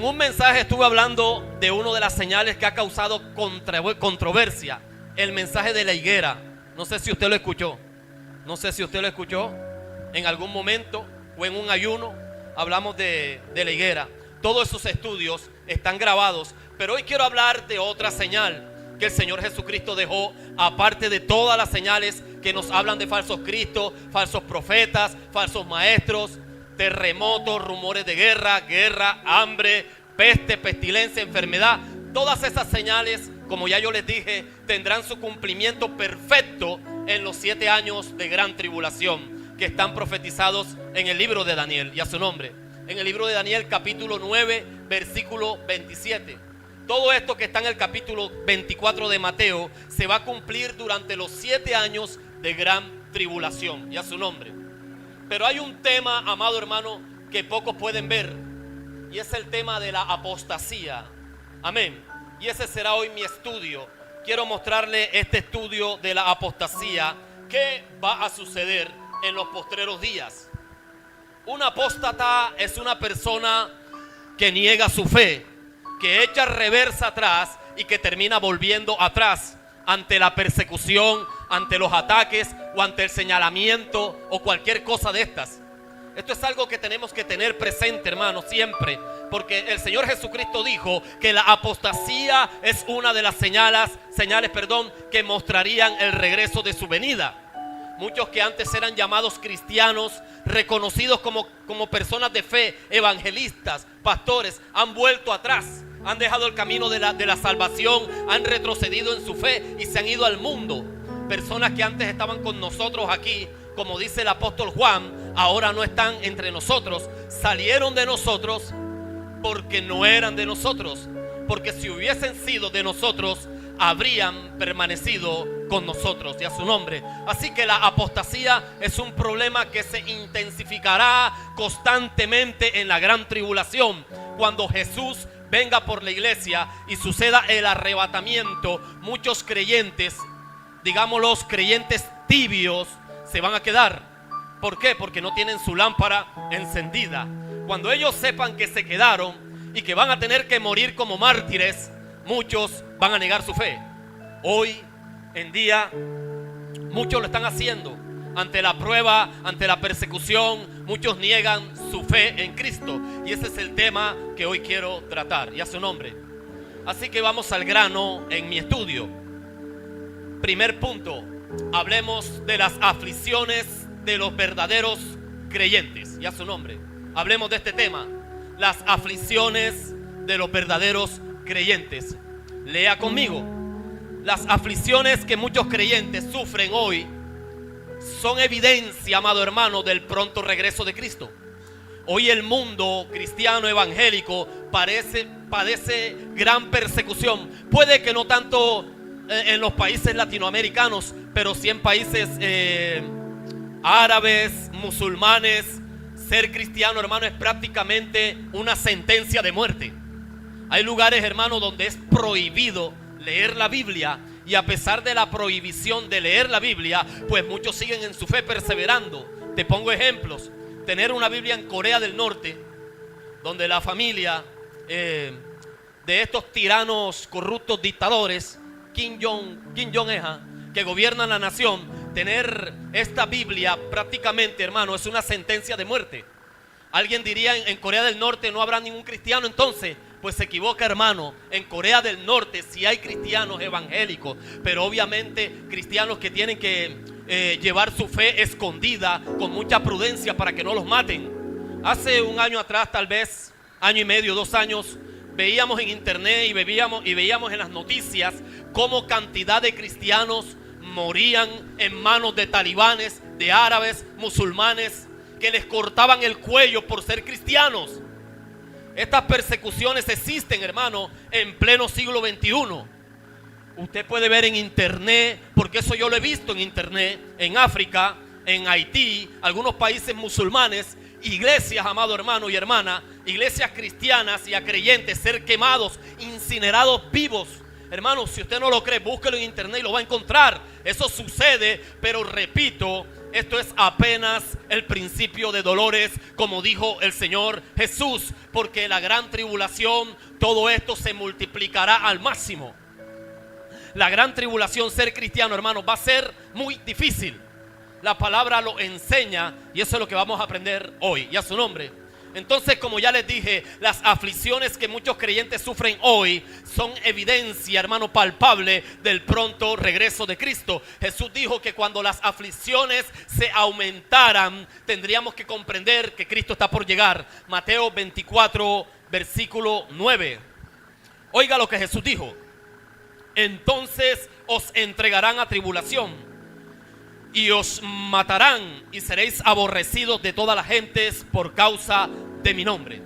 En un mensaje estuve hablando de una de las señales que ha causado controversia, el mensaje de la higuera. No sé si usted lo escuchó. En algún momento o en un ayuno hablamos de la higuera. Todos esos estudios están grabados, pero hoy quiero hablar de otra señal que el Señor Jesucristo dejó, aparte de todas las señales que nos hablan de falsos cristos, falsos profetas, falsos maestros, terremotos, rumores de guerra, hambre, peste, pestilencia, enfermedad. Todas esas señales, como ya yo les dije, tendrán su cumplimiento perfecto en los 7 años de gran tribulación que están profetizados en el libro de Daniel, y a su nombre, en el libro de Daniel capítulo 9 versículo 27. Todo esto que está en el capítulo 24 de Mateo se va a cumplir durante los 7 años de gran tribulación, y a su nombre. Pero hay un tema, amado hermano, que pocos pueden ver, y es el tema de la apostasía. Amén. Y ese será hoy mi estudio. Quiero mostrarle este estudio de la apostasía. ¿Qué va a suceder en los postreros días? Un apóstata es una persona que niega su fe, que echa reversa atrás y que termina volviendo atrás ante la persecución, ante los ataques o ante el señalamiento o cualquier cosa de estas. Esto es algo que tenemos que tener presente, hermano, siempre, porque el Señor Jesucristo dijo que la apostasía es una de las señales, que mostrarían el regreso de su venida. Muchos que antes eran llamados cristianos, reconocidos como personas de fe, evangelistas, pastores, han vuelto atrás, han dejado el camino de la salvación, han retrocedido en su fe y se han ido al mundo. Personas que antes estaban con nosotros aquí, como dice el apóstol Juan, ahora no están entre nosotros. Salieron de nosotros porque no eran de nosotros, porque si hubiesen sido de nosotros, habrían permanecido con nosotros, y a su nombre. Así que la apostasía es un problema que se intensificará constantemente en la gran tribulación, cuando Jesús venga por la iglesia y suceda el arrebatamiento. Muchos creyentes, digamos los creyentes tibios, se van a quedar. ¿Por qué? Porque no tienen su lámpara encendida. Cuando ellos sepan que se quedaron y que van a tener que morir como mártires, muchos van a negar su fe. Hoy en día muchos lo están haciendo. Ante la prueba, ante la persecución, muchos niegan su fe en Cristo. Y ese es el tema que hoy quiero tratar, y a su nombre. Así que vamos al grano en mi estudio. Primer punto, hablemos de las aflicciones de los verdaderos creyentes, y a su nombre. Hablemos de este tema, las aflicciones de los verdaderos creyentes. Lea conmigo. Las aflicciones que muchos creyentes sufren hoy son evidencia, amado hermano, del pronto regreso de Cristo. Hoy el mundo cristiano evangélico padece gran persecución. Puede que no tanto en los países latinoamericanos, pero sí en países árabes, musulmanes. Ser cristiano, hermano, es prácticamente una sentencia de muerte. Hay lugares, hermano, donde es prohibido leer la Biblia, y a pesar de la prohibición de leer la Biblia, pues muchos siguen en su fe perseverando. Te pongo ejemplos. Tener una Biblia en Corea del Norte, donde la familia de estos tiranos corruptos dictadores, Kim Jong-un, que gobiernan la nación, tener esta Biblia prácticamente, hermano, es una sentencia de muerte. Alguien diría, en Corea del Norte no habrá ningún cristiano. Entonces, pues se equivoca, hermano. En Corea del Norte sí hay cristianos evangélicos, pero obviamente cristianos que tienen que llevar su fe escondida con mucha prudencia para que no los maten. Hace un año atrás, tal vez año y medio, 2 años, veíamos en internet y veíamos en las noticias cómo cantidad de cristianos morían en manos de talibanes, de árabes, musulmanes, que les cortaban el cuello por ser cristianos. Estas persecuciones existen, hermano, en pleno siglo XXI. Usted puede ver en internet, porque eso yo lo he visto en internet, en África, en Haití, algunos países musulmanes, iglesias, amado hermano y hermana, iglesias cristianas y a creyentes ser quemados, incinerados vivos. Hermano, si usted no lo cree, búsquelo en internet y lo va a encontrar. Eso sucede, pero repito, Esto es apenas el principio de dolores, como dijo el Señor Jesús, porque la gran tribulación, todo esto se multiplicará al máximo. La gran tribulación, ser cristiano, hermano, va a ser muy difícil. La palabra lo enseña y eso es lo que vamos a aprender hoy, y a su nombre. Entonces, como ya les dije, las aflicciones que muchos creyentes sufren hoy son evidencia, hermano, palpable del pronto regreso de Cristo. Jesús dijo que cuando las aflicciones se aumentaran, tendríamos que comprender que Cristo está por llegar. Mateo 24, versículo 9. Oiga lo que Jesús dijo. Entonces os entregarán a tribulación y os matarán y seréis aborrecidos de todas las gentes por causa de mi nombre.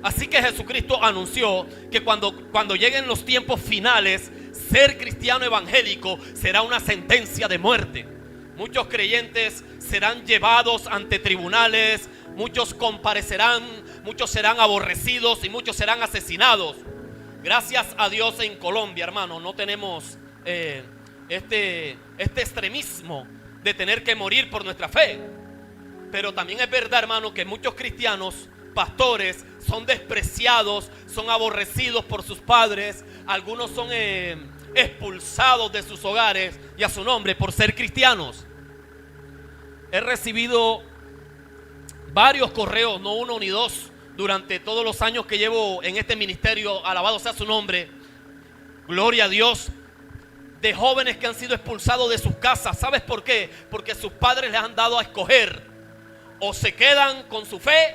Así que Jesucristo anunció que cuando lleguen los tiempos finales, ser cristiano evangélico será una sentencia de muerte. Muchos creyentes serán llevados ante tribunales, muchos comparecerán, muchos serán aborrecidos y muchos serán asesinados. Gracias a Dios en Colombia, hermano, no tenemos este extremismo de tener que morir por nuestra fe. Pero también es verdad, hermano, que muchos cristianos, pastores, son despreciados, son aborrecidos por sus padres. Algunos son expulsados de sus hogares y a su nombre por ser cristianos. He recibido varios correos, no uno ni dos, durante todos los años que llevo en este ministerio, alabado sea su nombre, gloria a Dios, de jóvenes que han sido expulsados de sus casas. ¿Sabes por qué? Porque sus padres les han dado a escoger: o se quedan con su fe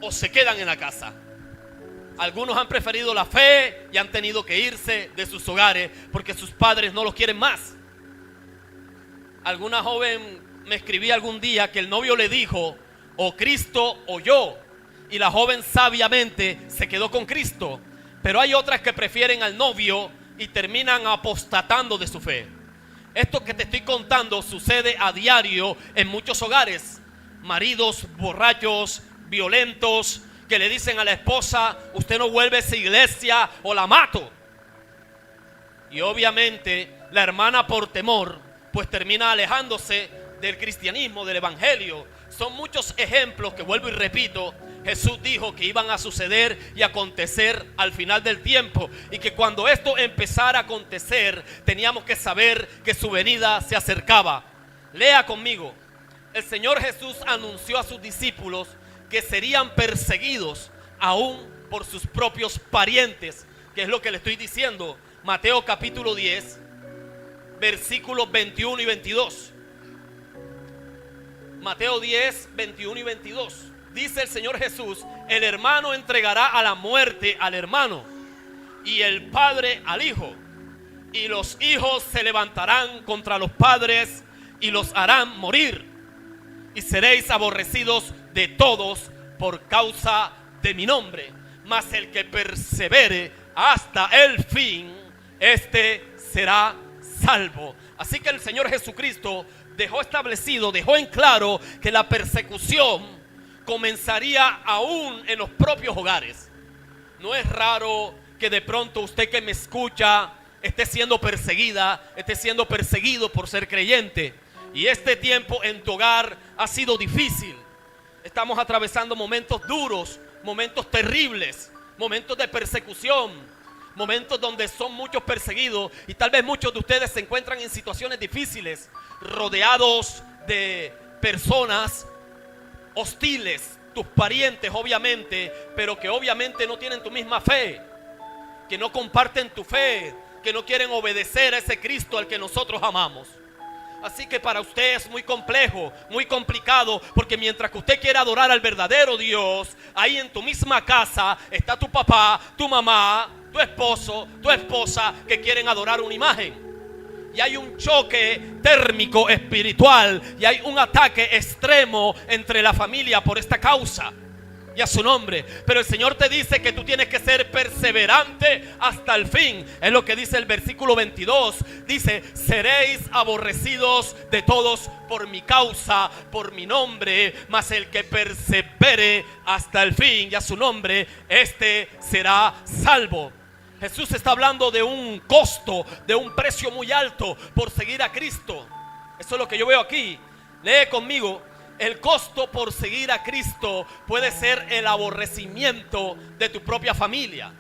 o se quedan en la casa. Algunos han preferido la fe y han tenido que irse de sus hogares porque sus padres no los quieren más. Alguna joven me escribía algún día que el novio le dijo: o Cristo o yo, y la joven sabiamente se quedó con Cristo. Pero hay otras que prefieren al novio y terminan apostatando de su fe. Esto que te estoy contando sucede a diario en muchos hogares. Maridos borrachos, violentos, que le dicen a la esposa: usted no vuelve a esa iglesia o la mato. Y obviamente la hermana, por temor, pues termina alejándose del cristianismo, del evangelio. Son muchos ejemplos que, vuelvo y repito, Jesús dijo que iban a suceder y acontecer al final del tiempo, y que cuando esto empezara a acontecer teníamos que saber que su venida se acercaba. Lea conmigo. El Señor Jesús anunció a sus discípulos que serían perseguidos aún por sus propios parientes, que es lo que le estoy diciendo. Mateo capítulo 10, versículos 21 y 22. Mateo 10, 21 y 22. Dice el Señor Jesús: el hermano entregará a la muerte al hermano, y el padre al hijo, y los hijos se levantarán contra los padres y los harán morir, y seréis aborrecidos de todos por causa de mi nombre. Mas el que persevere hasta el fin, este será salvo. Así que el Señor Jesucristo dejó establecido, dejó en claro que la persecución comenzaría aún en los propios hogares. No es raro que de pronto usted que me escucha esté siendo perseguida, esté siendo perseguido por ser creyente. Y este tiempo en tu hogar ha sido difícil. Estamos atravesando momentos duros, momentos terribles, momentos de persecución, momentos donde son muchos perseguidos, y tal vez muchos de ustedes se encuentran en situaciones difíciles, rodeados de personas hostiles, tus parientes obviamente, pero que obviamente no tienen tu misma fe, que no comparten tu fe, que no quieren obedecer a ese Cristo al que nosotros amamos. Así que para usted es muy complejo, muy complicado, porque mientras que usted quiere adorar al verdadero Dios, ahí en tu misma casa está tu papá, tu mamá, tu esposo, tu esposa, que quieren adorar una imagen. Y hay un choque térmico espiritual, y hay un ataque extremo entre la familia por esta causa, y a su nombre. Pero el Señor te dice que tú tienes que ser perseverante hasta el fin. Es lo que dice el versículo 22. Dice: seréis aborrecidos de todos por mi causa, por mi nombre, mas el que persevere hasta el fin, y a su nombre, este será salvo. Jesús está hablando de un costo, de un precio muy alto por seguir a Cristo. Eso es lo que yo veo aquí. Lee conmigo. El costo por seguir a Cristo puede ser el aborrecimiento de tu propia familia.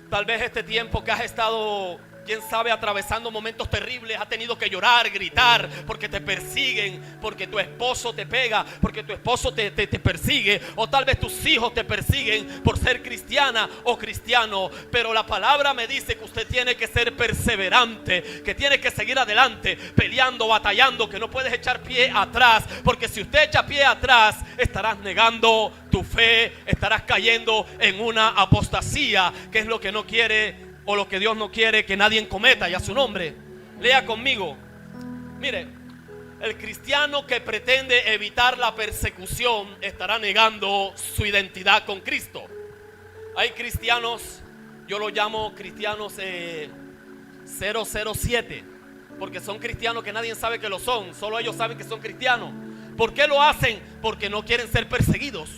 Tal vez este tiempo que has estado, quién sabe, atravesando momentos terribles, has tenido que llorar, gritar, porque te persiguen, porque tu esposo te pega, porque tu esposo te persigue, o tal vez tus hijos te persiguen por ser cristiana o cristiano. Pero la palabra me dice que usted tiene que ser perseverante, que tiene que seguir adelante, peleando, batallando, que no puedes echar pie atrás, porque si usted echa pie atrás, estarás negando tu fe, estarás cayendo en una apostasía, que es lo que no quiere, o lo que Dios no quiere que nadie cometa, y a su nombre. Lea conmigo. Mire, el cristiano que pretende evitar la persecución estará negando su identidad con Cristo. Hay cristianos, yo los llamo cristianos 007, porque son cristianos que nadie sabe que lo son, solo ellos saben que son cristianos. ¿Por qué lo hacen? Porque no quieren ser perseguidos,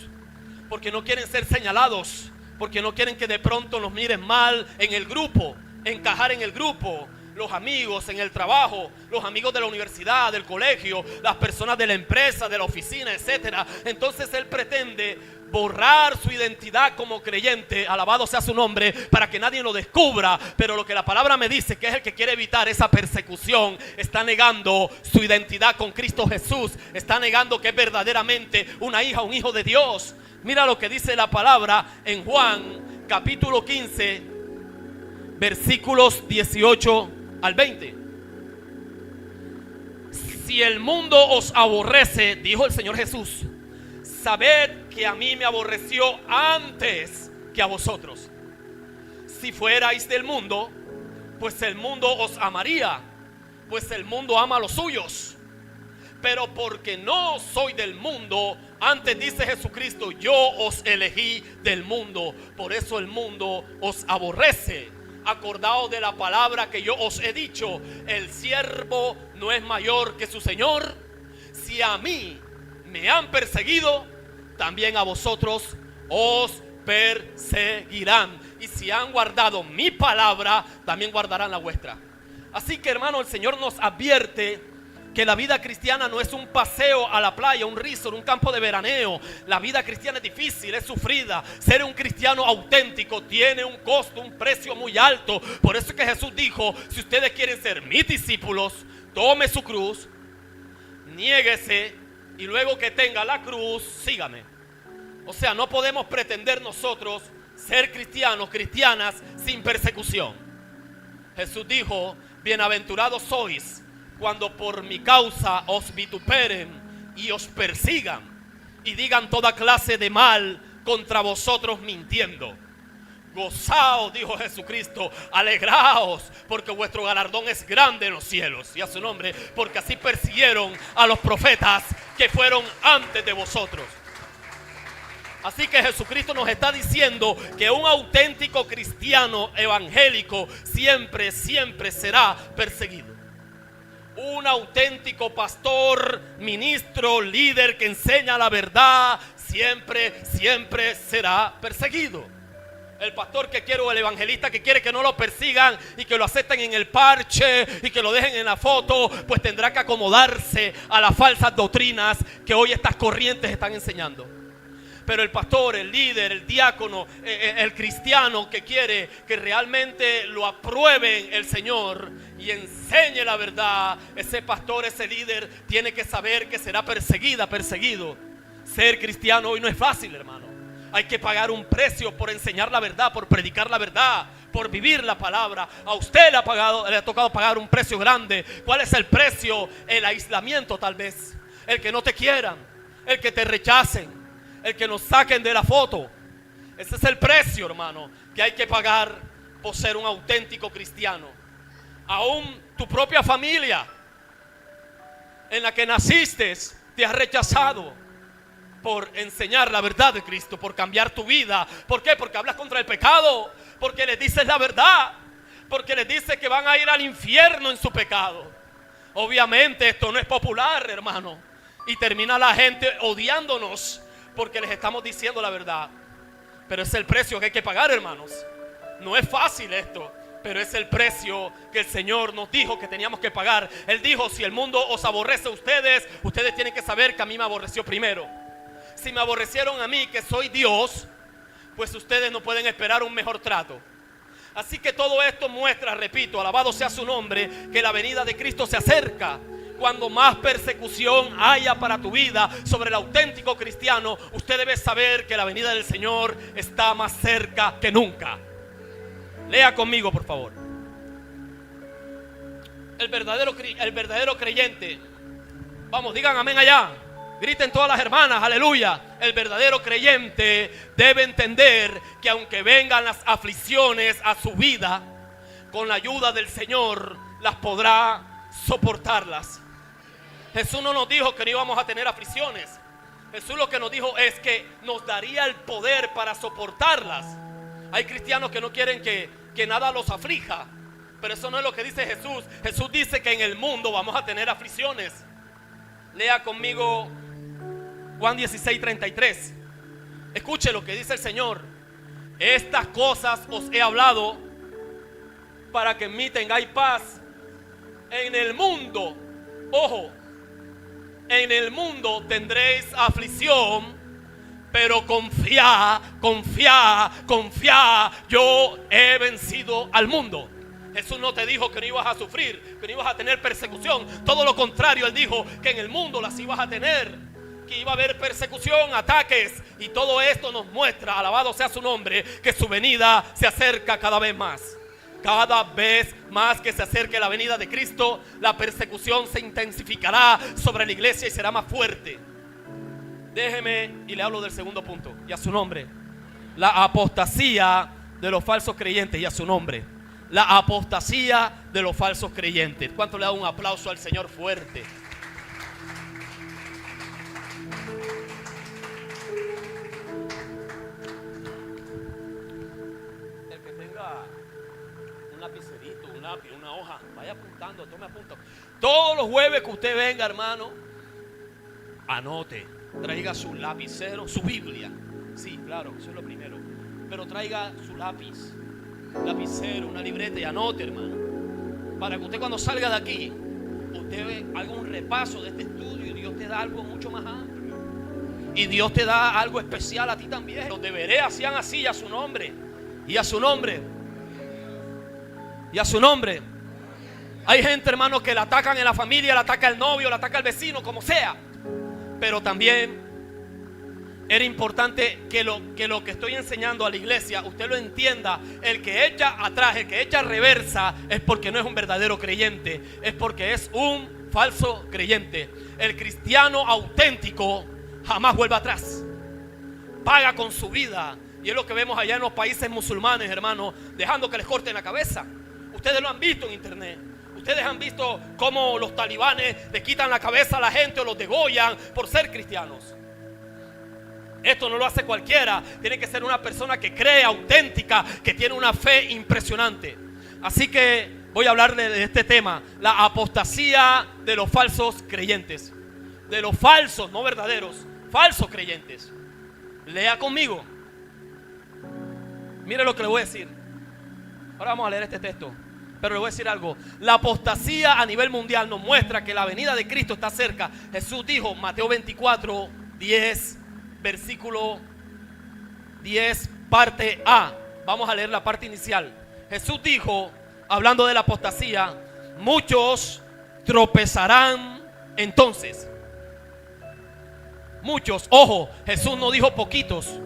porque no quieren ser señalados, porque no quieren que de pronto nos miren mal en el grupo, encajar en el grupo, los amigos en el trabajo, los amigos de la universidad, del colegio, las personas de la empresa, de la oficina, etcétera. Entonces él pretende borrar su identidad como creyente, alabado sea su nombre, para que nadie lo descubra. Pero lo que la palabra me dice, que es el que quiere evitar esa persecución, está negando su identidad con Cristo Jesús, está negando que es verdaderamente una hija, un hijo de Dios. Mira lo que dice la palabra en Juan capítulo 15, versículos 18 al 20. Si el mundo os aborrece, dijo el Señor Jesús, sabed que a mí me aborreció antes que a vosotros. Si fuerais del mundo, pues el mundo os amaría, pues el mundo ama a los suyos. Pero porque no soy del mundo, antes dice Jesucristo, yo os elegí del mundo, por eso el mundo os aborrece. Acordaos de la palabra que yo os he dicho, el siervo no es mayor que su Señor. Si a mí me han perseguido, también a vosotros os perseguirán. Y si han guardado mi palabra, también guardarán la vuestra. Así que, hermano, el Señor nos advierte que la vida cristiana no es un paseo a la playa, un resort, un campo de veraneo. La vida cristiana es difícil, es sufrida. Ser un cristiano auténtico tiene un costo, un precio muy alto. Por eso es que Jesús dijo, si ustedes quieren ser mis discípulos, tome su cruz, niéguese, y luego que tenga la cruz, sígame. O sea, no podemos pretender nosotros ser cristianos, cristianas sin persecución. Jesús dijo, bienaventurados sois cuando por mi causa os vituperen y os persigan y digan toda clase de mal contra vosotros mintiendo. Gozaos, dijo Jesucristo, alegraos, porque vuestro galardón es grande en los cielos. Y a su nombre, porque así persiguieron a los profetas que fueron antes de vosotros. Así que Jesucristo nos está diciendo que un auténtico cristiano evangélico siempre será perseguido. Un auténtico pastor, ministro, líder que enseña la verdad siempre será perseguido. El pastor que quiere, o el evangelista que quiere que no lo persigan y que lo acepten en el parche y que lo dejen en la foto, pues tendrá que acomodarse a las falsas doctrinas que hoy estas corrientes están enseñando. Pero el pastor, el líder, el diácono, el cristiano que quiere que realmente lo aprueben el Señor y enseñe la verdad, ese pastor, ese líder tiene que saber que será perseguido. Ser cristiano hoy no es fácil, hermano. Hay que pagar un precio por enseñar la verdad, por predicar la verdad, por vivir la palabra. A usted le ha tocado pagar un precio grande. ¿Cuál es el precio? El aislamiento, tal vez. El que no te quieran, el que te rechacen, el que nos saquen de la foto. Ese es el precio, hermano, que hay que pagar por ser un auténtico cristiano. Aún tu propia familia en la que naciste te ha rechazado por enseñar la verdad de Cristo, por cambiar tu vida. ¿Por qué? Porque hablas contra el pecado, porque les dices la verdad, porque les dices que van a ir al infierno en su pecado. Obviamente esto no es popular, hermano, y termina la gente odiándonos porque les estamos diciendo la verdad. Pero es el precio que hay que pagar, hermanos. No es fácil esto. pero es el precio que el Señor nos dijo que teníamos que pagar. Él dijo: si el mundo os aborrece a ustedes, ustedes tienen que saber que a mí me aborreció primero. Si me aborrecieron a mí, que soy Dios, pues ustedes no pueden esperar un mejor trato. Así que todo esto muestra, repito, alabado sea su nombre, que la venida de Cristo se acerca. Cuando más persecución haya para tu vida sobre el auténtico cristiano, usted debe saber que la venida del Señor está más cerca que nunca. Lea conmigo, por favor. El verdadero creyente. Vamos, digan amén allá. Griten todas las hermanas, aleluya. El verdadero creyente debe entender que aunque vengan las aflicciones a su vida, con la ayuda del Señor las podrá soportarlas. Jesús no nos dijo que no íbamos a tener aflicciones. Jesús lo que nos dijo es que nos daría el poder para soportarlas. Hay cristianos que no quieren que nada los aflija, pero eso no es lo que dice Jesús. Jesús dice que en el mundo vamos a tener aflicciones. Lea conmigo Juan 16:33. Escuche lo que dice el Señor: estas cosas os he hablado para que en mí tengáis paz. En el mundo, ojo, en el mundo tendréis aflicción, pero confía, yo he vencido al mundo. Jesús no te dijo que no ibas a sufrir, que no ibas a tener persecución. Todo lo contrario, Él dijo que en el mundo las ibas a tener, que iba a haber persecución, ataques. Y todo esto nos muestra, alabado sea su nombre, que su venida se acerca cada vez más. Cada vez más que se acerque la venida de Cristo, la persecución se intensificará sobre la iglesia y será más fuerte. Déjeme y le hablo del segundo punto, y a su nombre: la apostasía de los falsos creyentes. Y a su nombre: la apostasía de los falsos creyentes. ¿Cuánto le da un aplauso al Señor fuerte? El que tenga un lapicerito, un lápiz, una hoja, vaya apuntando, tome apunto. Todos los jueves que usted venga, hermano, anote, traiga su lapicero, su Biblia. Sí, claro, eso es lo primero. Pero traiga su lápiz, lapicero, una libreta y anote, hermano, para que usted cuando salga de aquí, usted haga un repaso de este estudio y Dios te da algo mucho más amplio. Y Dios te da algo especial a ti también. Los deberes sean así, a su nombre. Y a su nombre. Y a su nombre. Hay gente, hermano, que la atacan en la familia, la ataca el novio, la ataca el vecino, como sea. Pero también era importante que lo que estoy enseñando a la iglesia, usted lo entienda. El que echa atrás, el que echa reversa, es porque no es un verdadero creyente, es porque es un falso creyente. El cristiano auténtico jamás vuelve atrás, paga con su vida. Y es lo que vemos allá en los países musulmanes, hermano, dejando que les corten la cabeza. Ustedes lo han visto en internet. Ustedes han visto cómo los talibanes le quitan la cabeza a la gente o los degollan por ser cristianos. Esto no lo hace cualquiera. Tiene que ser una persona que cree, auténtica, que tiene una fe impresionante. Así que voy a hablarle de este tema: la apostasía de los falsos creyentes. De los falsos, no verdaderos, falsos creyentes. Lea conmigo. Mire lo que le voy a decir. Ahora vamos a leer este texto, pero le voy a decir algo. La apostasía a nivel mundial nos muestra que la venida de Cristo está cerca. Jesús dijo, Mateo 24, 10, versículo 10, parte A. Vamos a leer la parte inicial. Jesús dijo, hablando de la apostasía: muchos tropezarán entonces. Muchos, ojo, Jesús no dijo poquitos.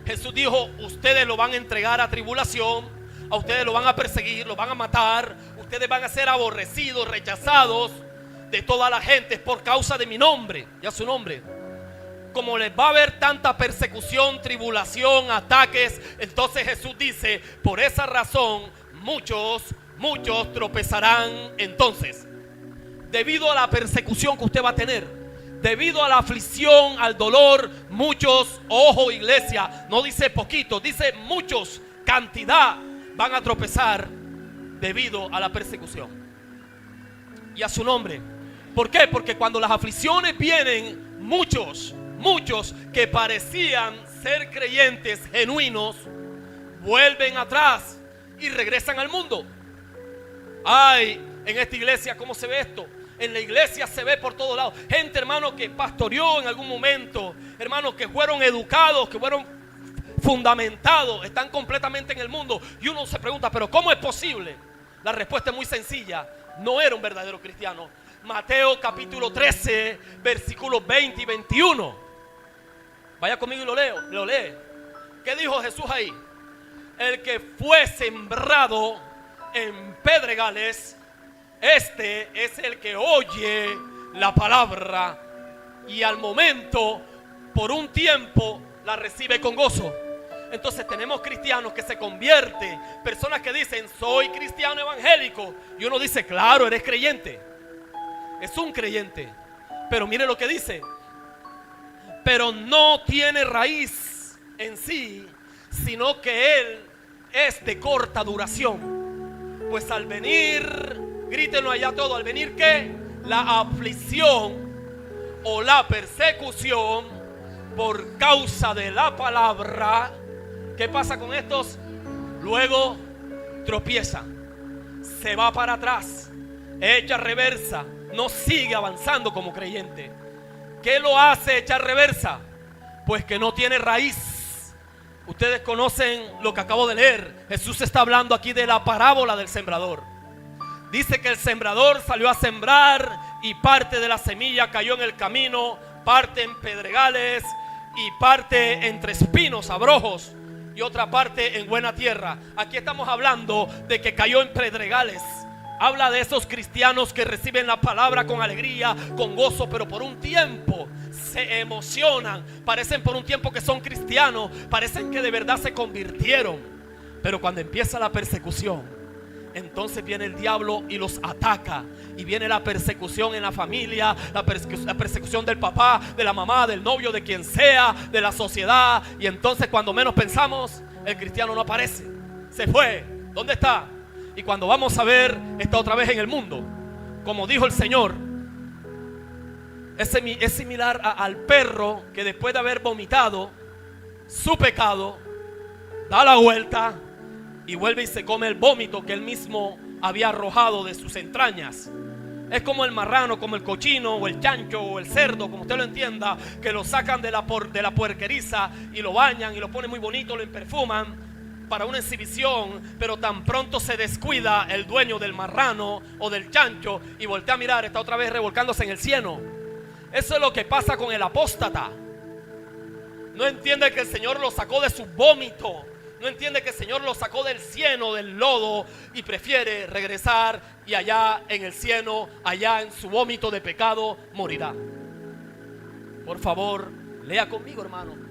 Jesús dijo, ustedes lo van a entregar a tribulación, a ustedes lo van a perseguir, lo van a matar, ustedes van a ser aborrecidos, rechazados de toda la gente por causa de mi nombre y a su nombre. Como les va a haber tanta persecución, tribulación, ataques, entonces Jesús dice, por esa razón muchos tropezarán entonces. Debido a la persecución que usted va a tener, debido a la aflicción, al dolor, muchos, ojo iglesia, no dice poquitos, dice muchos, cantidad, van a tropezar debido a la persecución. Y a su nombre. ¿Por qué? Porque cuando las aflicciones vienen, muchos que parecían ser creyentes genuinos, vuelven atrás y regresan al mundo. Ay, en esta iglesia, ¿cómo se ve esto? En la iglesia se ve por todos lados gente, hermano, que pastoreó en algún momento, hermanos que fueron educados, que fueron fundamentados, están completamente en el mundo. Y uno se pregunta, ¿pero cómo es posible? La respuesta es muy sencilla: no era un verdadero cristiano. Mateo capítulo 13, versículos 20 y 21. Vaya conmigo y lo lee. ¿Qué dijo Jesús ahí? El que fue sembrado en pedregales, este es el que oye la palabra y al momento, por un tiempo, la recibe con gozo. Entonces tenemos cristianos que se convierten, personas que dicen, soy cristiano evangélico, y uno dice, claro, eres creyente, es un creyente, pero mire lo que dice: pero no tiene raíz en sí, sino que él es de corta duración. Pues al venir, grítenlo allá todo, al venir ¿qué? La aflicción o la persecución por causa de la palabra, ¿qué pasa con estos? Luego tropiezan, se va para atrás, echa reversa, no sigue avanzando como creyente. ¿Qué lo hace echar reversa? Pues que no tiene raíz. Ustedes conocen lo que acabo de leer. Jesús está hablando aquí de la parábola del sembrador. Dice que el sembrador salió a sembrar y parte de la semilla cayó en el camino, parte en pedregales y parte entre espinos, abrojos, y otra parte en buena tierra. Aquí estamos hablando de que cayó en pedregales. Habla de esos cristianos que reciben la palabra con alegría, con gozo, pero por un tiempo se emocionan. Parecen por un tiempo que son cristianos, parecen que de verdad se convirtieron. Pero cuando empieza la persecución, entonces viene el diablo y los ataca. Y viene la persecución en la familia, la persecución del papá, de la mamá, del novio, de quien sea, de la sociedad. Y entonces cuando menos pensamos, el cristiano no aparece. Se fue. ¿Dónde está? Y cuando vamos a ver, está otra vez en el mundo. Como dijo el Señor, es similar al perro que después de haber vomitado su pecado, da la vuelta y vuelve y se come el vómito que él mismo había arrojado de sus entrañas. Es como el marrano, como el cochino o el chancho o el cerdo, como usted lo entienda, que lo sacan de la puerqueriza y lo bañan y lo ponen muy bonito, lo perfuman para una exhibición, pero tan pronto se descuida el dueño del marrano o del chancho y voltea a mirar, está otra vez revolcándose en el cieno. Eso es lo que pasa con el apóstata. No entiende que el Señor lo sacó de su vómito, no entiende que el Señor lo sacó del cieno, del lodo, y prefiere regresar y allá en el cieno, allá en su vómito de pecado, morirá. Por favor, lea conmigo, hermano.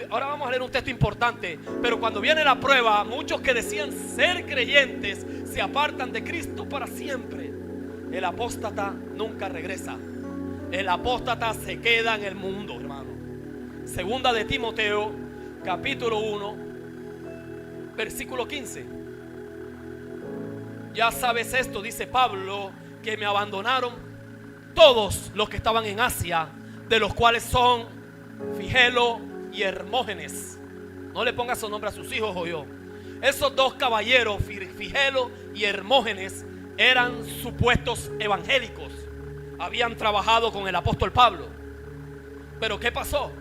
Ahora vamos a leer un texto importante. Pero cuando viene la prueba, muchos que decían ser creyentes se apartan de Cristo para siempre. El apóstata nunca regresa. El apóstata se queda en el mundo, hermano. Segunda de Timoteo, capítulo 1, versículo 15. Ya sabes esto, dice Pablo, que me abandonaron todos los que estaban en Asia, de los cuales son Figelo y Hermógenes. No le ponga su nombre a sus hijos o yo. Esos dos caballeros, Figelo y Hermógenes, eran supuestos evangélicos. Habían trabajado con el apóstol Pablo. Pero ¿qué pasó?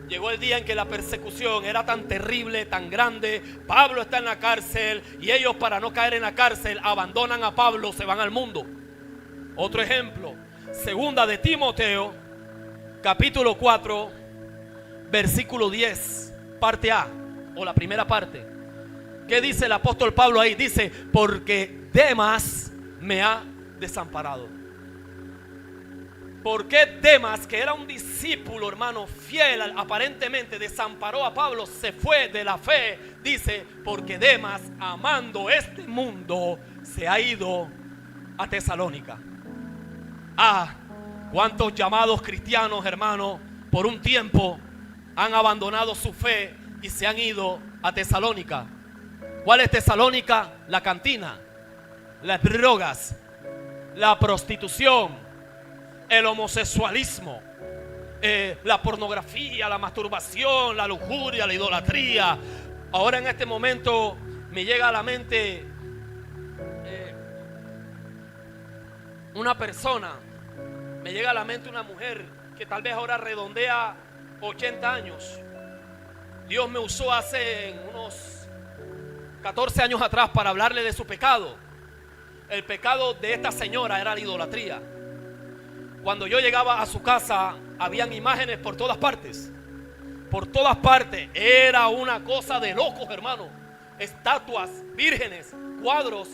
Llegó el día en que la persecución era tan terrible, tan grande. Pablo está en la cárcel y ellos, para no caer en la cárcel, abandonan a Pablo, se van al mundo. Otro ejemplo, segunda de Timoteo, capítulo 4, versículo 10, parte A, o la primera parte. ¿Qué dice el apóstol Pablo ahí? Dice, porque Demas me ha desamparado. ¿Por qué Demas, que era un discípulo, hermano, fiel, aparentemente desamparó a Pablo, se fue de la fe? Dice, porque Demas, amando este mundo, se ha ido a Tesalónica. Ah, cuántos llamados cristianos, hermano, por un tiempo han abandonado su fe y se han ido a Tesalónica. ¿Cuál es Tesalónica? La cantina, las drogas, la prostitución, el homosexualismo, la pornografía, la masturbación, la lujuria, la idolatría. Ahora en este momento me llega a la mente una persona, me llega a la mente una mujer que tal vez ahora redondea 80 años. Dios me usó hace unos 14 años atrás para hablarle de su pecado. El pecado de esta señora era la idolatría. Cuando yo llegaba a su casa, habían imágenes por todas partes. Por todas partes. Era una cosa de locos, hermano. Estatuas, vírgenes, cuadros,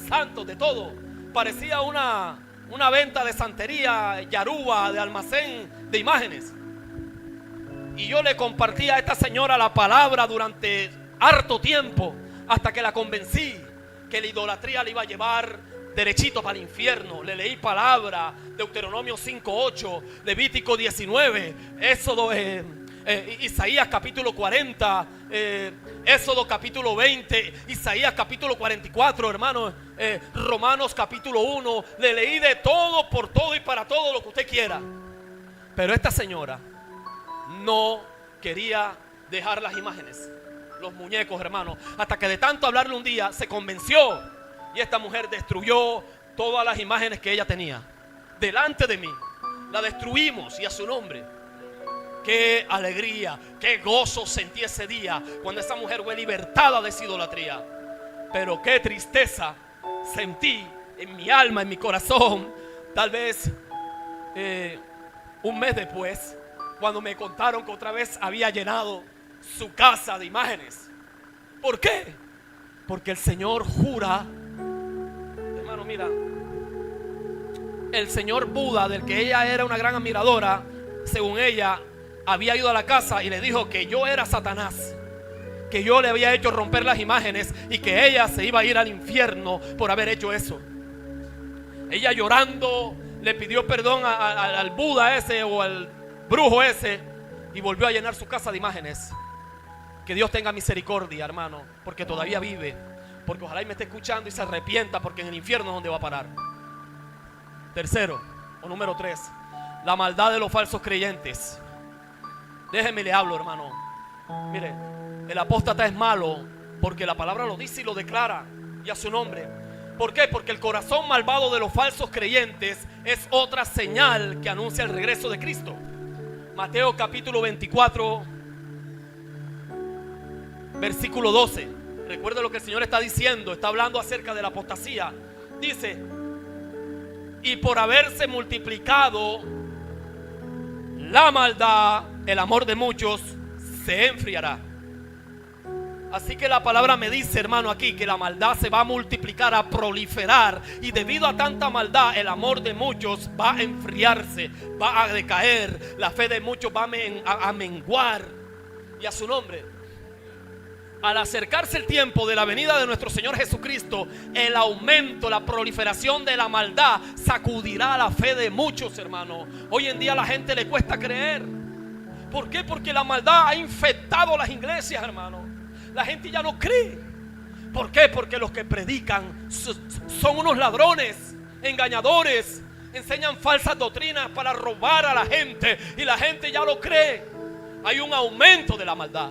santos, de todo. Parecía una venta de santería, yaruba, de almacén de imágenes. Y yo le compartí a esta señora la palabra durante harto tiempo, hasta que la convencí que la idolatría le iba a llevar derechito para el infierno. Le leí palabra, Deuteronomio 5:8, Levítico 19, Éxodo, Isaías capítulo 40, Éxodo capítulo 20, Isaías capítulo 44, hermano, Romanos capítulo 1. Le leí de todo, por todo y para todo lo que usted quiera. Pero esta señora no quería dejar las imágenes, los muñecos, hermano, hasta que de tanto hablarle un día se convenció. Y esta mujer destruyó todas las imágenes que ella tenía delante de mí. La destruimos, y a su nombre. Qué alegría, qué gozo sentí ese día cuando esa mujer fue libertada de esa idolatría. Pero qué tristeza sentí en mi alma, en mi corazón, tal vez un mes después, cuando me contaron que otra vez había llenado su casa de imágenes. ¿Por qué? Porque el Señor jura, hermano, mira, el señor Buda, del que ella era una gran admiradora, según ella, había ido a la casa y le dijo que yo era Satanás, que yo le había hecho romper las imágenes y que ella se iba a ir al infierno por haber hecho eso. Ella, llorando, le pidió perdón al Buda ese o al brujo ese y volvió a llenar su casa de imágenes. Que Dios tenga misericordia, hermano, porque todavía vive, porque ojalá y me esté escuchando y se arrepienta, porque en el infierno es donde va a parar. Tercero, o número 3, la maldad de los falsos creyentes. Déjeme le hablo, hermano. Mire, el apóstata es malo porque la palabra lo dice y lo declara, y a su nombre. ¿Por qué? Porque el corazón malvado de los falsos creyentes es otra señal que anuncia el regreso de Cristo. Mateo capítulo 24, versículo 12. Recuerde lo que el Señor está diciendo. Está hablando acerca de la apostasía. Dice: y por haberse multiplicado la maldad, el amor de muchos se enfriará. Así que la palabra me dice, hermano, aquí que la maldad se va a multiplicar, a proliferar, y debido a tanta maldad el amor de muchos va a enfriarse, va a decaer, la fe de muchos va a menguar. Y a su nombre, al acercarse el tiempo de la venida de nuestro Señor Jesucristo, el aumento, la proliferación de la maldad sacudirá la fe de muchos, hermano. Hoy en día a la gente le cuesta creer. ¿Por qué? Porque la maldad ha infectado las iglesias, hermano. La gente ya no cree. ¿Por qué? Porque los que predican son unos ladrones, engañadores, enseñan falsas doctrinas para robar a la gente, y la gente ya lo cree. Hay un aumento de la maldad.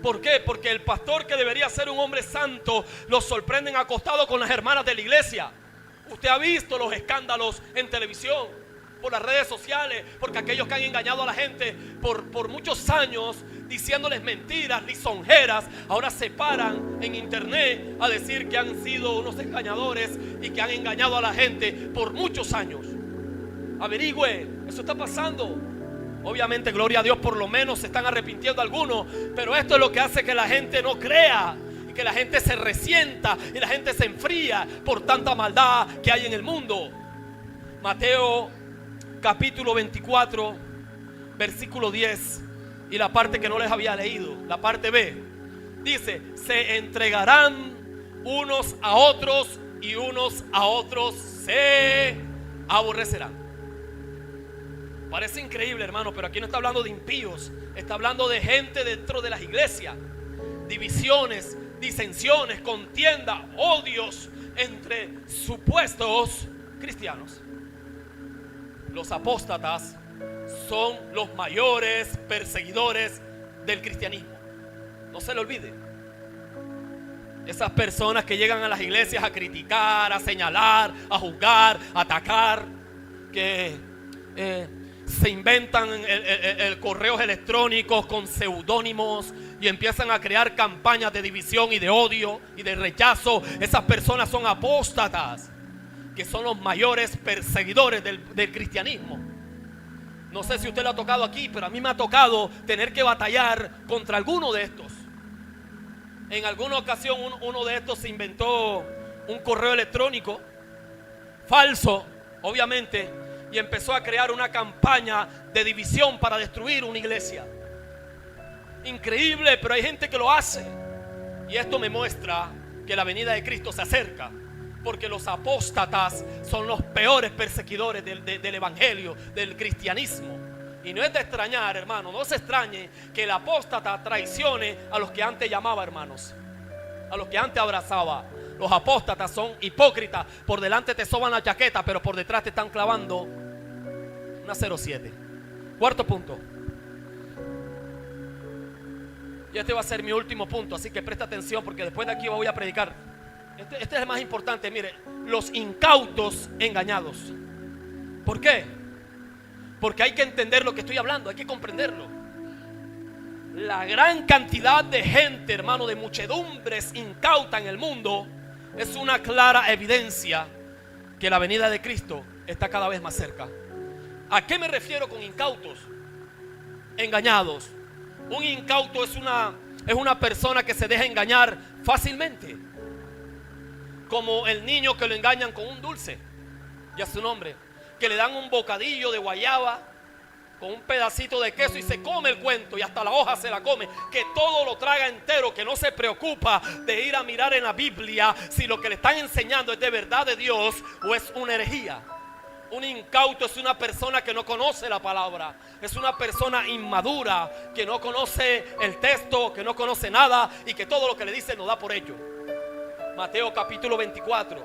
¿Por qué? Porque el pastor, que debería ser un hombre santo, lo sorprenden acostado con las hermanas de la iglesia. Usted ha visto los escándalos en televisión, por las redes sociales, porque aquellos que han engañado a la gente por muchos años, diciéndoles mentiras, lisonjeras, ahora se paran en internet a decir que han sido unos engañadores y que han engañado a la gente por muchos años. Averigüe, eso está pasando. Obviamente, gloria a Dios, por lo menos se están arrepintiendo algunos, pero esto es lo que hace que la gente no crea y que la gente se resienta y la gente se enfría por tanta maldad que hay en el mundo. Mateo capítulo 24, versículo 10, y la parte que no les había leído, la parte B, dice: se entregarán unos a otros y unos a otros se aborrecerán. Parece increíble, hermano, pero aquí no está hablando de impíos, está hablando de gente dentro de las iglesias. Divisiones, disensiones, contienda, odios entre supuestos cristianos. Los apóstatas son los mayores perseguidores del cristianismo. No se le olvide. Esas personas que llegan a las iglesias a criticar, a señalar, a juzgar, a atacar, que se inventan correos electrónicos con seudónimos y empiezan a crear campañas de división y de odio y de rechazo. Esas personas son apóstatas, que son los mayores perseguidores del cristianismo. No sé si usted lo ha tocado aquí, pero a mí me ha tocado tener que batallar contra alguno de estos. En alguna ocasión uno de estos se inventó un correo electrónico falso, obviamente, y empezó a crear una campaña de división para destruir una iglesia. Increíble, pero hay gente que lo hace. Y esto me muestra que la venida de Cristo se acerca, porque los apóstatas son los peores perseguidores del evangelio, del cristianismo. Y no es de extrañar, hermano, no se extrañe que el apóstata traicione a los que antes llamaba hermanos, a los que antes abrazaba. Los apóstatas son hipócritas. Por delante te soban la chaqueta, pero por detrás te están clavando una 07. Cuarto punto. Y este va a ser mi último punto, así que presta atención, porque después de aquí voy a predicar. Este es el más importante. Mire, los incautos engañados. ¿Por qué? Porque hay que entender lo que estoy hablando, hay que comprenderlo. La gran cantidad de gente, hermano, de muchedumbres incauta en el mundo, es una clara evidencia que la venida de Cristo está cada vez más cerca. ¿A qué me refiero con incautos? Engañados. Un incauto es una persona que se deja engañar fácilmente, como el niño que lo engañan con un dulce, ya su nombre, que le dan un bocadillo de guayaba con un pedacito de queso y se come el cuento, y hasta la hoja se la come, que todo lo traga entero, que no se preocupa de ir a mirar en la Biblia si lo que le están enseñando es de verdad de Dios o es una herejía. Un incauto es una persona que no conoce la palabra, es una persona inmadura, que no conoce el texto, que no conoce nada y que todo lo que le dicen lo da por hecho. Mateo capítulo 24,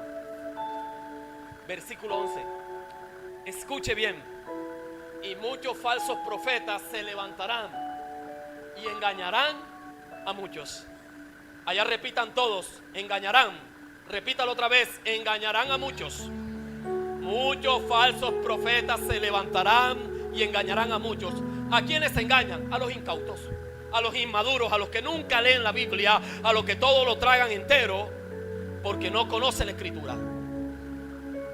versículo 11. Escuche bien. Y muchos falsos profetas se levantarán y engañarán a muchos. Allá repitan todos, engañarán. Repítalo otra vez, engañarán a muchos. Muchos falsos profetas se levantarán y engañarán a muchos. ¿A quiénes engañan? A los incautos, a los inmaduros, a los que nunca leen la Biblia, a los que todo lo tragan entero porque no conocen la Escritura.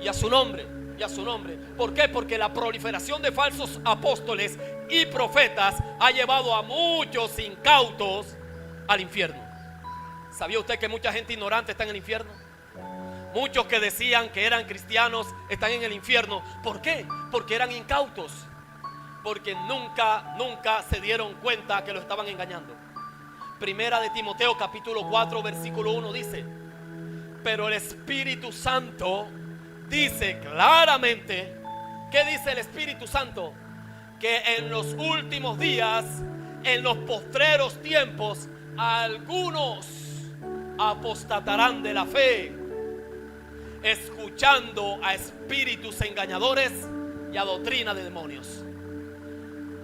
Y a su nombre. Y a su nombre. ¿Por qué? Porque la proliferación de falsos apóstoles y profetas ha llevado a muchos incautos al infierno. ¿Sabía usted que mucha gente ignorante está en el infierno? Muchos que decían que eran cristianos están en el infierno. ¿Por qué? Porque eran incautos. Porque nunca se dieron cuenta que lo estaban engañando. Primera de Timoteo capítulo 4 versículo 1 dice: pero el Espíritu Santo dice claramente. ¿Qué dice el Espíritu Santo? Que en los últimos días, en los postreros tiempos, algunos apostatarán de la fe, escuchando a espíritus engañadores y a doctrina de demonios.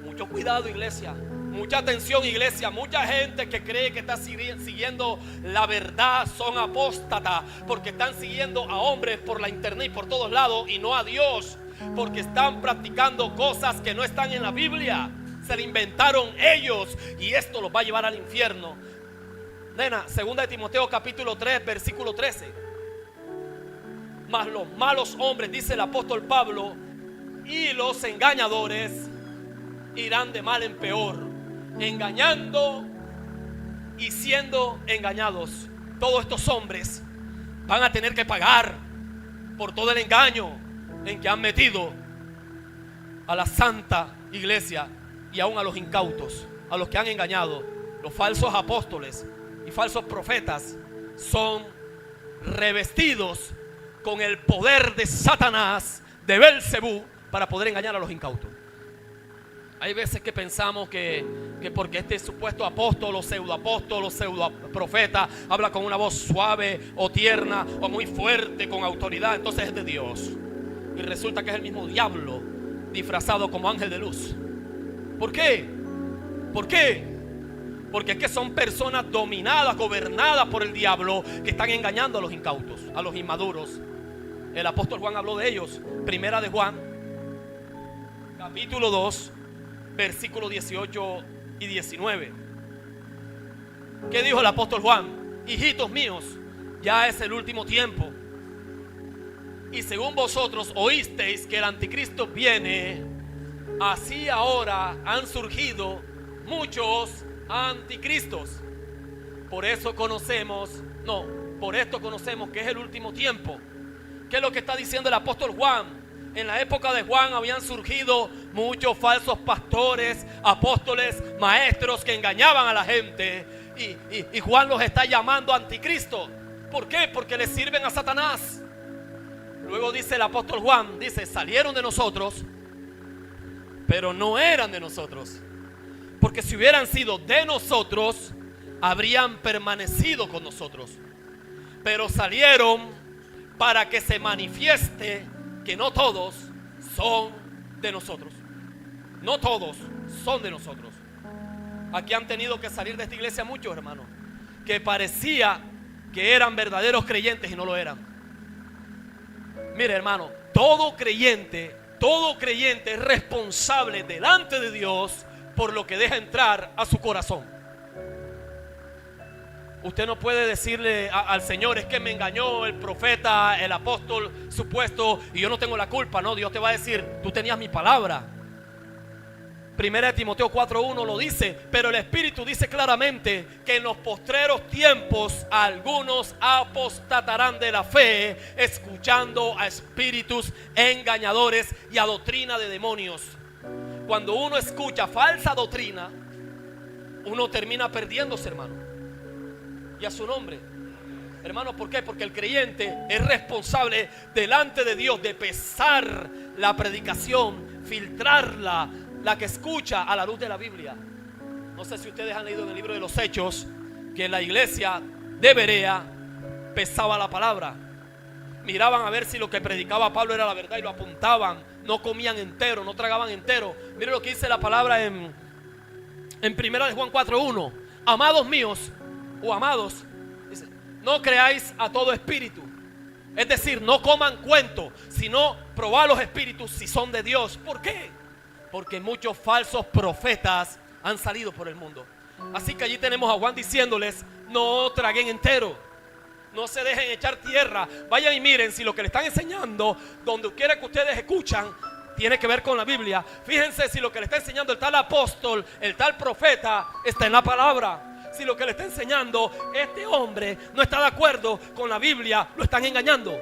Mucho cuidado, iglesia. Mucha atención, iglesia. Mucha gente que cree que está siguiendo la verdad son apóstatas, porque están siguiendo a hombres por la internet y por todos lados, y no a Dios, porque están practicando cosas que no están en la Biblia. Se le inventaron ellos, y esto los va a llevar al infierno. Nena, 2 de Timoteo capítulo 3 versículo 13. Mas los malos hombres, dice el apóstol Pablo, y los engañadores irán de mal en peor, engañando y siendo engañados. Todos estos hombres van a tener que pagar por todo el engaño en que han metido a la santa iglesia y aún a los incautos, a los que han engañado. Los falsos apóstoles y falsos profetas son revestidos con el poder de Satanás, de Belcebú, para poder engañar a los incautos. Hay veces que pensamos que porque este supuesto apóstol o pseudoprofeta habla con una voz suave o tierna o muy fuerte, con autoridad, entonces es de Dios. Y resulta que es el mismo diablo disfrazado como ángel de luz. ¿Por qué? ¿Por qué? Porque es que son personas dominadas, gobernadas por el diablo, que están engañando a los incautos, a los inmaduros. El apóstol Juan habló de ellos. Primera de Juan, capítulo 2, versículos 18 y 19. ¿Qué dijo el apóstol Juan? Hijitos míos, ya es el último tiempo. Y según vosotros oísteis que el anticristo viene, así ahora han surgido muchos anticristos. Por esto conocemos que es el último tiempo. ¿Qué es lo que está diciendo el apóstol Juan? En la época de Juan habían surgido muchos falsos pastores, apóstoles, maestros que engañaban a la gente. Y Juan los está llamando anticristo. ¿Por qué? Porque le sirven a Satanás. Luego dice el apóstol Juan, dice, salieron de nosotros, pero no eran de nosotros. Porque si hubieran sido de nosotros, habrían permanecido con nosotros. Pero salieron para que se manifieste que no todos son de nosotros. No todos son de nosotros. Aquí han tenido que salir de esta iglesia muchos hermanos que parecía que eran verdaderos creyentes y no lo eran. Mire hermano, todo creyente es responsable delante de Dios por lo que deja entrar a su corazón. Usted no puede decirle al Señor, es que me engañó el profeta, el apóstol supuesto, y yo no tengo la culpa. No, Dios te va a decir, tú tenías mi palabra. Primera de Timoteo 4:1 lo dice, pero el Espíritu dice claramente que en los postreros tiempos algunos apostatarán de la fe, escuchando a espíritus engañadores y a doctrina de demonios. Cuando uno escucha falsa doctrina, uno termina perdiéndose, hermano. Y a su nombre, hermano, ¿por qué? Porque el creyente es responsable delante de Dios de pesar la predicación, filtrarla, la que escucha a la luz de la Biblia. No sé si ustedes han leído en el libro de los Hechos que la iglesia de Berea pesaba la palabra. Miraban a ver si lo que predicaba Pablo era la verdad y lo apuntaban. No comían entero, no tragaban entero. Miren lo que dice la palabra en Primera de Juan 4:1. Amados míos, o amados, dice, no creáis a todo espíritu. Es decir, no coman cuento, sino probad los espíritus si son de Dios. ¿Por qué? Porque muchos falsos profetas han salido por el mundo. Así que allí tenemos a Juan diciéndoles, no traguen entero, no se dejen echar tierra. Vayan y miren si lo que le están enseñando, donde quiera que ustedes escuchan, tiene que ver con la Biblia. Fíjense si lo que le está enseñando el tal apóstol, el tal profeta, está en la palabra. Si lo que le está enseñando este hombre no está de acuerdo con la Biblia, lo están engañando.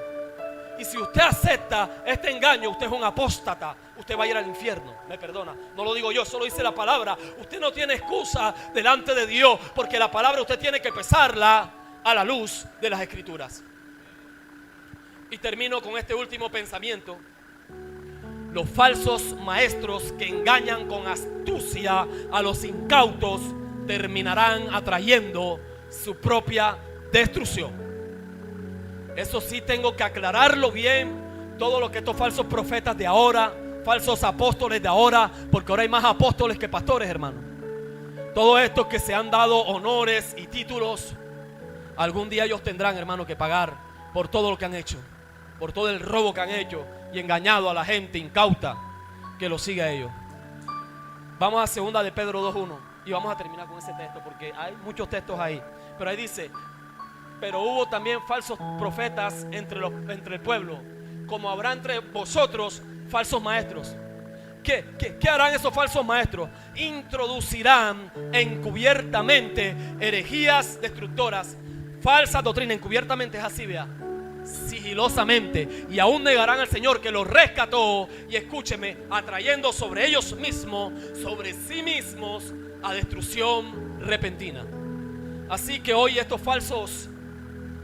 Y si usted acepta este engaño, usted es un apóstata. Usted va a ir al infierno, me perdona. No lo digo yo, solo dice la palabra. Usted no tiene excusa delante de Dios, porque la palabra usted tiene que pesarla a la luz de las Escrituras. Y termino con este último pensamiento. Los falsos maestros que engañan con astucia a los incautos terminarán atrayendo su propia destrucción. Eso sí tengo que aclararlo bien. Todo lo que estos falsos profetas de ahora, falsos apóstoles de ahora, porque ahora hay más apóstoles que pastores, hermano. Todos estos que se han dado honores y títulos, algún día ellos tendrán, hermano, que pagar por todo lo que han hecho, por todo el robo que han hecho y engañado a la gente incauta que los sigue a ellos. Vamos a segunda de Pedro 2:1 y vamos a terminar con ese texto, porque hay muchos textos ahí. Pero ahí dice, pero hubo también falsos profetas entre el pueblo, como habrá entre vosotros falsos maestros. ¿Qué harán esos falsos maestros? Introducirán encubiertamente herejías destructoras, falsa doctrina. Encubiertamente es así, vea, sigilosamente, y aún negarán al Señor que los rescató. Y escúcheme, atrayendo sobre ellos mismos, sobre sí mismos, a destrucción repentina. Así que hoy estos falsos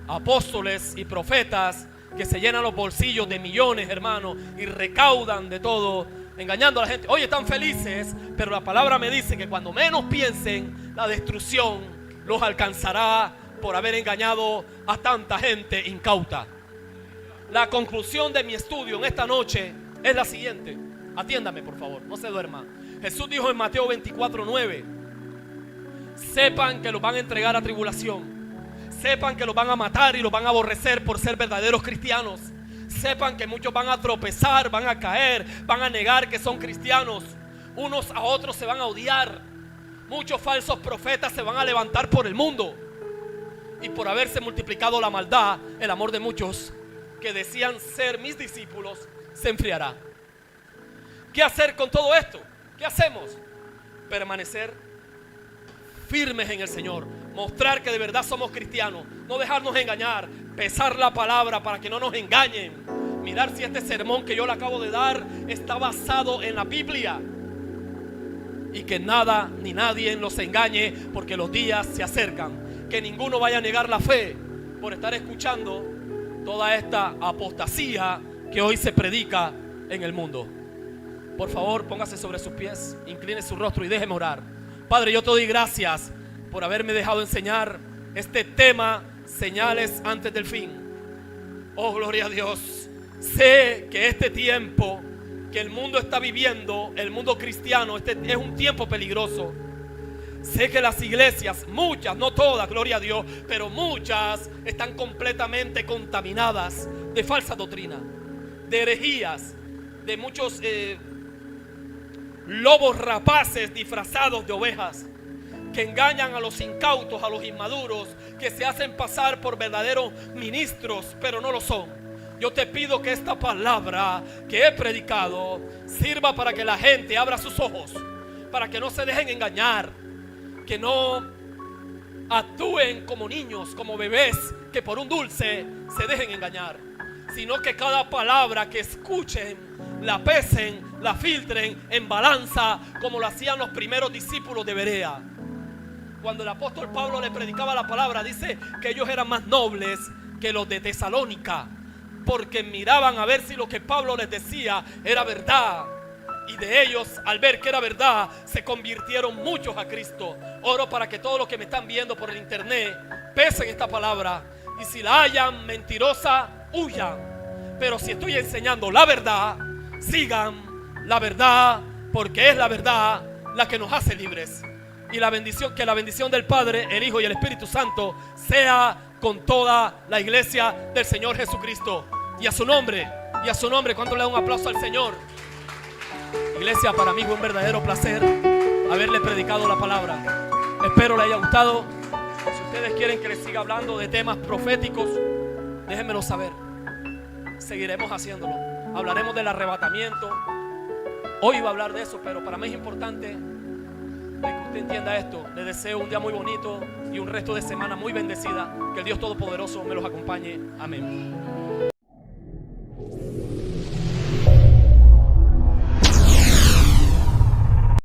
apóstoles y profetas que se llenan los bolsillos de millones, hermanos, y recaudan de todo, engañando a la gente, hoy están felices, pero la palabra me dice que cuando menos piensen, la destrucción los alcanzará por haber engañado a tanta gente incauta. La conclusión de mi estudio en esta noche es la siguiente. Atiéndame por favor, no se duerma. Jesús dijo en Mateo 24:9: sepan que los van a entregar a tribulación, sepan que los van a matar y los van a aborrecer por ser verdaderos cristianos, sepan que muchos van a tropezar, van a caer, van a negar que son cristianos, unos a otros se van a odiar, muchos falsos profetas se van a levantar por el mundo, y por haberse multiplicado la maldad, el amor de muchos que decían ser mis discípulos se enfriará. ¿Qué hacer con todo esto? ¿Qué hacemos? Permanecer firmes en el Señor, mostrar que de verdad somos cristianos, no dejarnos engañar, pesar la palabra para que no nos engañen, mirar si este sermón que yo le acabo de dar está basado en la Biblia, y que nada ni nadie nos engañe, porque los días se acercan. Que ninguno vaya a negar la fe por estar escuchando toda esta apostasía que hoy se predica en el mundo. Por favor, póngase sobre sus pies, incline su rostro y déjeme orar. Padre, yo te doy gracias por haberme dejado enseñar este tema, señales antes del fin. Oh, gloria a Dios. Sé que este tiempo que el mundo está viviendo, el mundo cristiano, es un tiempo peligroso. Sé que las iglesias, muchas, no todas, gloria a Dios, pero muchas están completamente contaminadas de falsa doctrina, de herejías, de muchos lobos rapaces disfrazados de ovejas, que engañan a los incautos, a los inmaduros, que se hacen pasar por verdaderos ministros, pero no lo son. Yo te pido que esta palabra que he predicado sirva para que la gente abra sus ojos, para que no se dejen engañar, que no actúen como niños, como bebés, que por un dulce se dejen engañar, sino que cada palabra que escuchen la pesen, la filtren en balanza, como lo hacían los primeros discípulos de Berea. Cuando el apóstol Pablo le predicaba la palabra, dice que ellos eran más nobles que los de Tesalónica, porque miraban a ver si lo que Pablo les decía era verdad. Y de ellos, al ver que era verdad, se convirtieron muchos a Cristo. Oro para que todos los que me están viendo por el internet pesen esta palabra, y si la hallan mentirosa, huyan. Pero si estoy enseñando la verdad, sigan la verdad, porque es la verdad la que nos hace libres. Y la bendición, que la bendición del Padre, el Hijo y el Espíritu Santo sea con toda la iglesia del Señor Jesucristo. Y a su nombre, ¿cuánto le da un aplauso al Señor? Iglesia, para mí fue un verdadero placer haberle predicado la palabra. Espero le haya gustado. Si ustedes quieren que les siga hablando de temas proféticos, déjenmelo saber. Seguiremos haciéndolo. Hablaremos del arrebatamiento. Hoy iba a hablar de eso, pero para mí es importante de que usted entienda esto. Les deseo un día muy bonito y un resto de semana muy bendecida. Que el Dios Todopoderoso me los acompañe. Amén.